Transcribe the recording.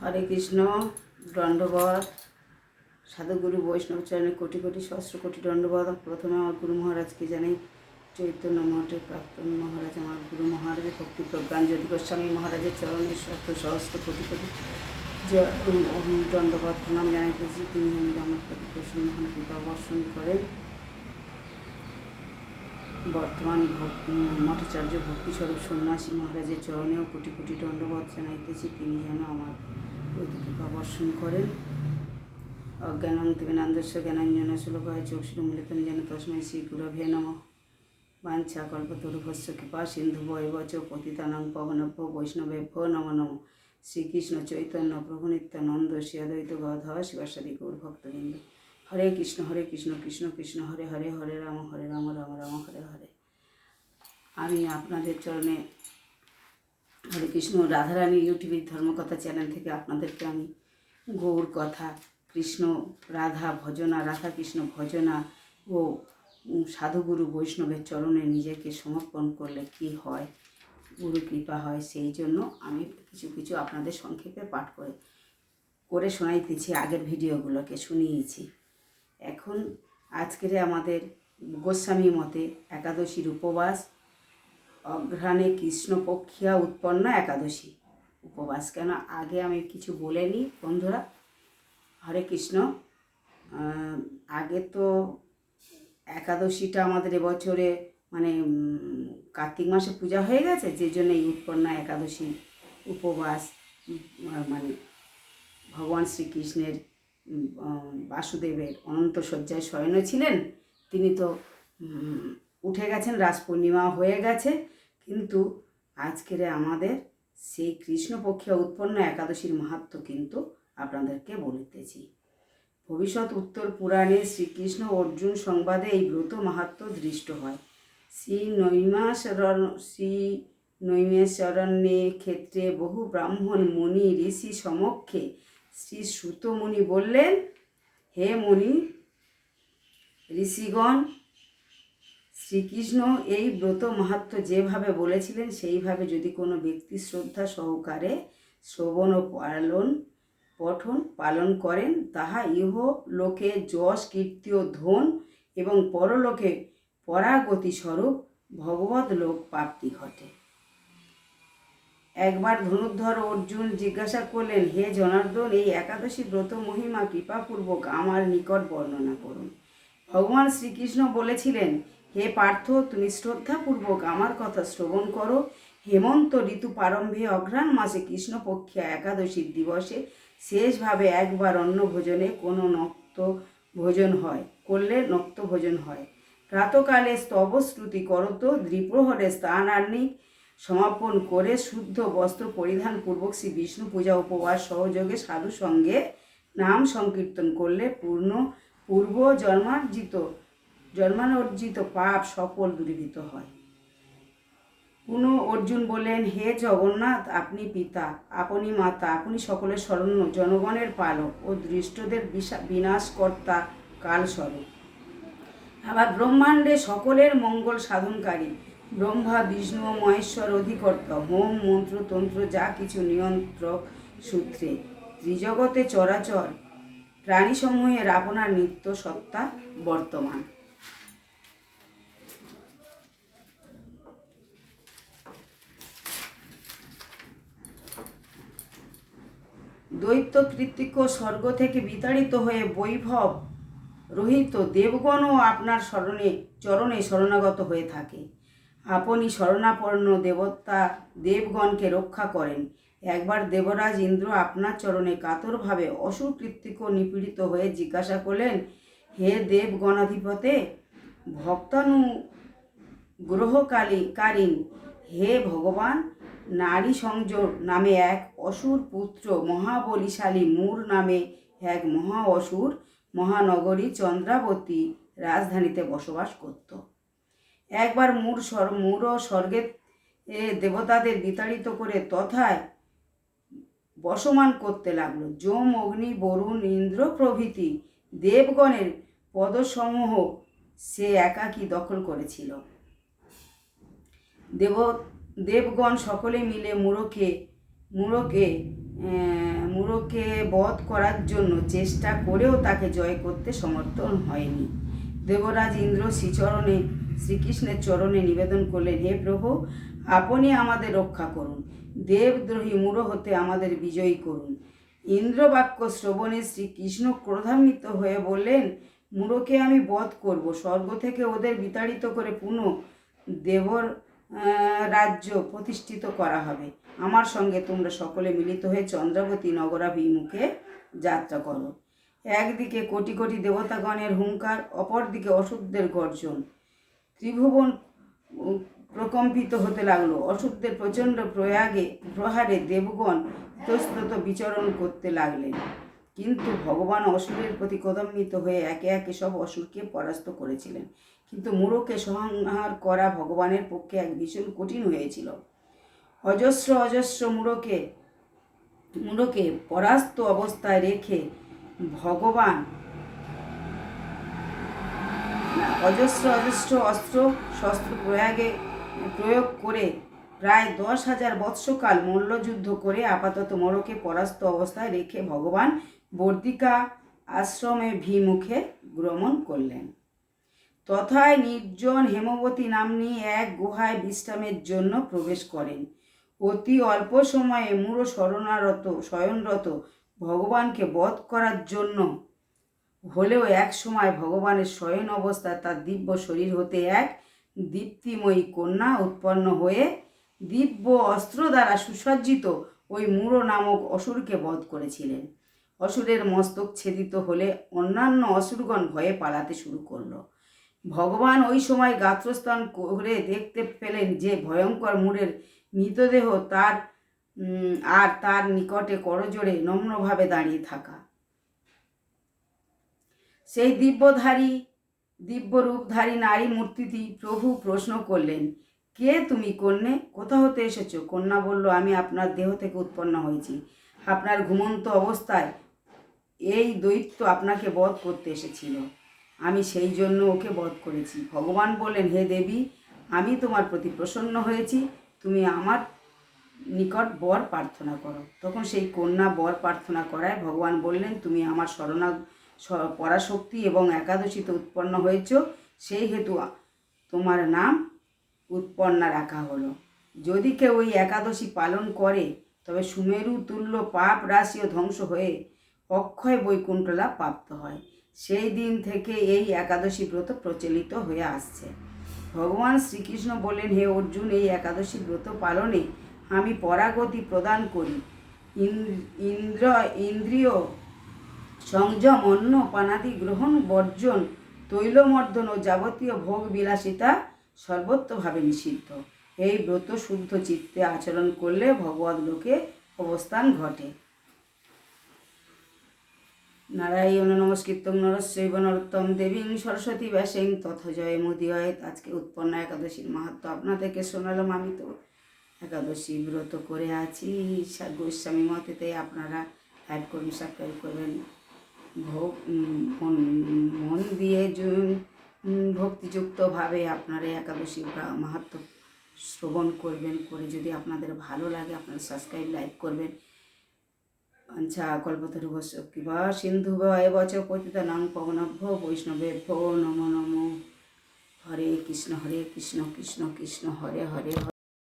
হরে কৃষ্ণ। দণ্ডবত সাধুগুরু বৈষ্ণব চরণে কোটি কোটি সহস্র কোটি দণ্ডবত। প্রথমে আমার গুরু মহারাজকে জানাই, চৈতন্য মঠের প্রাক্তন মহারাজ আমার গুরু মহারাজ ভক্তি প্রজ্ঞানজ্যোতি গোস্বামী মহারাজের চরণে সহস্র কোটি কোটি দণ্ডবত প্রণাম জানাইতেছি। তিনি আমার প্রতি প্রসন্ন হন, কৃপা বর্ষণ করেন। বর্তমান মঠাচার্য ভক্তিস্বরূপ সন্ন্যাসী মহারাজের চরণেও কোটি কোটি দণ্ডবত জানাইতেছি। তিনি যেন আমার প্রতি কৃপা বর্ষণ করেন। অজ্ঞানন্তিবেনান্দস্য জ্ঞানাঞ্জন সুলভায় চক্ষুরুন্মিলিতং যেন তস্मै শ্রী গুরবে নমঃ। বাঞ্ছা কল্পতরুভ্যশ্চ কৃপা সিন্ধুভ্যেব চ পতিতানাং পাবনেভ্যো বৈষ্ণবেভ্যো নমো নমঃ। শ্রীকৃষ্ণ চৈতন্য প্রভু নিত্যানন্দ শ্রী অদ্বৈত গদাধর শিবাসাদি গৌর ভক্তবৃন্দ। হরে কৃষ্ণ কৃষ্ণ কৃষ্ণ হরে হরে, হরে রাম রাম রাম হরে হরে। আমি আপনাদের চরণে হরে কৃষ্ণ রাধারানী ইউটিউবের ধর্মকথা চ্যানেল থেকে আপনাদেরকে আমি গৌর কথা, কৃষ্ণ রাধা ভজনা, রাধা কৃষ্ণ ভজনা ও সাধুগুরু বৈষ্ণবের চরণে নিজেকে সমর্পণ করলে কি হয়, গুরু কৃপা হয়, সেই জন্য আমি কিছু কিছু আপনাদের সংক্ষেপে পাঠ করে শোনাইতেছি। আগের ভিডিওগুলোকে শুনিয়েছি। এখন আজকের আমাদের গোস্বামী মতে একাদশীর উপবাস, অঘ্রাণে কৃষ্ণপক্ষিয়া উৎপন্না একাদশী উপবাস। কেন আগে আমি কিছু বলিনি বন্ধুরা? হরে কৃষ্ণ। আগে তো একাদশীটা আমাদের এবছরে মানে কার্তিক মাসে পূজা হয়ে গেছে, যে জন্য এই উৎপন্না একাদশী উপবাস মানে ভগবান শ্রীকৃষ্ণের বাসুদেবের অনন্ত শয্যায় শয়ন ছিলেন। তিনি তো উঠে গেছেন, রাস পূর্ণিমা হয়ে গেছে, কিন্তু আজকের আমাদের সেই কৃষ্ণপক্ষীয় উৎপন্ন একাদশীর মাহাত্ম্য কিন্তু আপনাদেরকে বলিতেছি। ভবিষ্যৎ উত্তর পুরাণে শ্রীকৃষ্ণ অর্জুন সংবাদে এই ব্রত মাহাত্ম্য দৃষ্ট হয়। শ্রী নৈমেশ্বরণ্যে ক্ষেত্রে বহু ব্রাহ্মণ মুনি ঋষি সমক্ষে শ্রী সুত মুনি বললেন, হে মুনি ঋষিগণ, শ্রীকৃষ্ণ এই ব্রত মাহাত্ম্য যেভাবে বলেছিলেন সেইভাবে যদি কোনো ব্যক্তি শ্রদ্ধা সহকারে শ্রবণ ও পঠন পালন করেন, তাহা ইহলোকে যশ কীর্তি ও ধন এবং পরলোকে পরাগতি স্বরূপ ভগবত লোক প্রাপ্তি ঘটে। একবার ধনুর্ধর অর্জুন জিজ্ঞাসা করলেন, হে জনার্দন, এই একাদশী ব্রত মহিমা কৃপাপূর্বক আমার নিকট বর্ণনা করুন। ভগবান শ্রীকৃষ্ণ বলেছিলেন, হে পার্থ, তুমি শ্রদ্ধাপূর্বক আমার কথা শ্রবণ করো। হেমন্ত ঋতু প্রারম্ভে অঘ্রাণ মাসে কৃষ্ণপক্ষিয়া একাদশীর দিবসে শেষভাবে একবার অন্ন ভোজনে কোনো নক্ত ভোজন হয়। প্রাতকালে স্তবশ্রুতি করত, দ্বিপ্রহরে স্নানান্নিক সমাপন করে শুদ্ধ বস্ত্র পরিধান পূর্বক শ্রী বিষ্ণু পূজা উপবাস সহযোগে সাধু সঙ্গে নাম সংকীর্তন করলে পূর্ব জন্মানর্জিত পাপ সকল দূরীভূত হয়। পুনঃ অর্জুন বললেন, হে জগন্নাথ, আপনি পিতা, আপনি মাতা, আপনি সকলের শরণ্য, জনগণের পালক ও দৃষ্টদের বিনাশকর্তা কালস্বরূপ। আবার ব্রহ্মাণ্ডে সকলের মঙ্গল সাধনকারী, ব্রহ্মা বিষ্ণু ও মহেশ্বর অধিকর্তা, হোম মন্ত্র তন্ত্র যা কিছু নিয়ন্ত্রক সূত্রে ত্রিজগতে চরাচর প্রাণীসমূহের আপনার নিত্য সত্তা বর্তমান। দৈত্য কৃত্তিক স্বর্গ থেকে বিতাড়িত হয়ে বৈভব রহিত দেবগণও আপনার চরণে শরণাগত হয়ে থাকে। আপনি শরণাপন্ন দেবতা দেবগণকে রক্ষা করেন। একবার দেবরাজ ইন্দ্র আপনার চরণে কাতরভাবে অসুর কৃত্তিক নিপীড়িত হয়ে জিজ্ঞাসা করলেন, হে দেবগণাধিপতে ভক্তানুগ্রহকারীন, হে ভগবান, নারী সংযোগ নামে এক অসুর পুত্র মহাবলীশালী মূর নামে এক মহা অসুর মহানগরী চন্দ্রাবতী রাজধানীতে বসবাস করত। একবার মূর স্বর্গের দেবতাদের বিতাড়িত করে তথায় বসমান করতে লাগল। যম, অগ্নি, বরুণ, ইন্দ্র প্রভৃতি দেবগণের পদসমূহ সে একাকী দখল করেছিল। দেবগণ সকলে মিলে মুরকে মুরকে বধ করার জন্য চেষ্টা করেও তাকে জয় করতে সমর্থন হয়নি। দেবরাজ ইন্দ্র শ্রীকৃষ্ণের চরণে নিবেদন করলেন, হে প্রভু, আপনি আমাদের রক্ষা করুন, দেবদ্রোহী মূঢ় হতে আমাদের বিজয়ী করুন। ইন্দ্রবাক্য শ্রবণে শ্রীকৃষ্ণ ক্রোধান্বিত হয়ে বললেন, মূঢ়কে আমি বধ করব, স্বর্গ থেকে ওদের বিতাড়িত করে পুনঃ দেবর রাজ্য প্রতিষ্ঠিত করা হবে। আমার সঙ্গে তোমরা সকলে মিলিত হয়ে চন্দ্রাবতী নগরাভিমুখে যাত্রা করো। একদিকে কোটি কোটি দেবতাগণের হুঙ্কার, অপরদিকে অসুরদের গর্জন। ত্রিভুবন প্রকম্পিত হতে লাগলো। অসুরদের প্রচণ্ড প্রহারে দেবগণ ইতস্তত বিচরণ করতে লাগলেন। কিন্তু ভগবান অসুরের প্রতি ক্রোধান্বিত হয়ে একে একে সব অসুরকে পরাস্ত করেছিলেন। কিন্তু মূঢ়কে সংহার করা ভগবানের পক্ষে এক ভীষণ কঠিন হয়েছিল। অজস্র অজস্র মূঢ়কে পরাস্ত অবস্থায় রেখে ভগবান অজস্র অস্ত্র শস্ত্র প্রয়োগ করে প্রায় 10,000 বৎসকাল মল্লযুদ্ধ করে আপাতত মূঢ়কে পরাস্ত অবস্থায় রেখে ভগবান বর্দিকা আশ্রমে ভিমুখে গমন করলেন। তথায় নির্জন হেমবতী নাম্নী এক গুহায় বিশ্রামের জন্য প্রবেশ করেন। অতি অল্প সময়ে মূঢ় শয়নরত ভগবানকে বধ করার জন্য হলেও এক সময় ভগবানের শয়ন অবস্থায় তার দিব্য শরীর হতে এক দীপ্তিময়ী কন্যা উৎপন্ন হয়ে দিব্য অস্ত্র দ্বারা সুসজ্জিত ওই মূঢ় নামক অসুরকে বধ করেছিলেন। অসুরের মস্তক ছেদিত হলে অন্যান্য অসুরগণ ভয়ে পালাতে শুরু করলো। ভগবান ওই সময় গাত্রস্থান করে দেখতে পেলেন যে ভয়ঙ্কর মূঢ়ের মৃতদেহ তার নিকটে করজোড়ে নম্রভাবে দাঁড়িয়ে থাকা। সেই দিব্যরূপধারী নারী মূর্তিটি প্রভু প্রশ্ন করলেন, কে তুমি কন্যে? কোথা হতে এসেছো? কন্যা বলল, আমি আপনার দেহ থেকে উৎপন্ন হয়েছি। আপনার ঘুমন্ত অবস্থায় এই দৈত্য আপনাকে বধ করতে এসেছিল। আমি সেই জন্য ওকে বধ করেছি। ভগবান বললেন, হে দেবী, আমি তোমার প্রতি প্রসন্ন হয়েছি, তুমি আমার নিকট বর প্রার্থনা করো। তখন সেই কন্যা বর প্রার্থনা করায় ভগবান বললেন, তুমি আমার পরাশক্তি এবং একাদশীতে উৎপন্ন হয়েছ, সেই হেতু তোমার নাম উৎপন্না রাখা হলো। যদি কেউ ওই একাদশী পালন করে তবে সুমেরু তুল্য পাপ রাশিও ধ্বংস হয়ে অক্ষয় বৈকুণ্ঠ লাভ প্রাপ্ত হয়। সেই দিন থেকে এই একাদশী ব্রত প্রচলিত হয়ে আসছে। ভগবান শ্রীকৃষ্ণ বললেন, হে অর্জুন, এই একাদশী ব্রত পালনে আমি পরাগতি প্রদান করি। ইন্দ্রিয় সংযম, অন্ন পানাদি গ্রহণ বর্জন, তৈলমর্দন ও যাবতীয় ভোগ বিলাসিতা সর্বত্রভাবে নিষিদ্ধ। এই ব্রত শুদ্ধ চিত্তে আচরণ করলে ভগবত লোকে অবস্থান ঘটে। নারায়ণ নমস্কৃত্যং নরস্যৈব নরোত্তমং দেবীং সরস্বতী ব্যাসেন তথা জয় মুদীয়তে। আজকে উৎপন্না একাদশীর মাহাত্ম্য আপনাদেরকে শোনালাম। আমি তো একাদশী ব্রত করে আছি গোস্বামী মতেতে। আপনারা লাইক করবেন, সাবস্ক্রাইব করবেন, মন দিয়ে ভক্তিযুক্তভাবে আপনারা একাদশী মাহাত্ম্য শ্রবণ করবেন। করে যদি আপনাদের ভালো লাগে আপনারা সাবস্ক্রাইব, লাইক করবেন। আচ্ছা, কল্পতরুভ্যশ্চ কৃপা সিন্ধুভ্যেব চ পতিতানাং পাবনেভ্যো বৈষ্ণবেভ্যো নমো নমো। হরে কৃষ্ণ কৃষ্ণ কৃষ্ণ হরে হরে।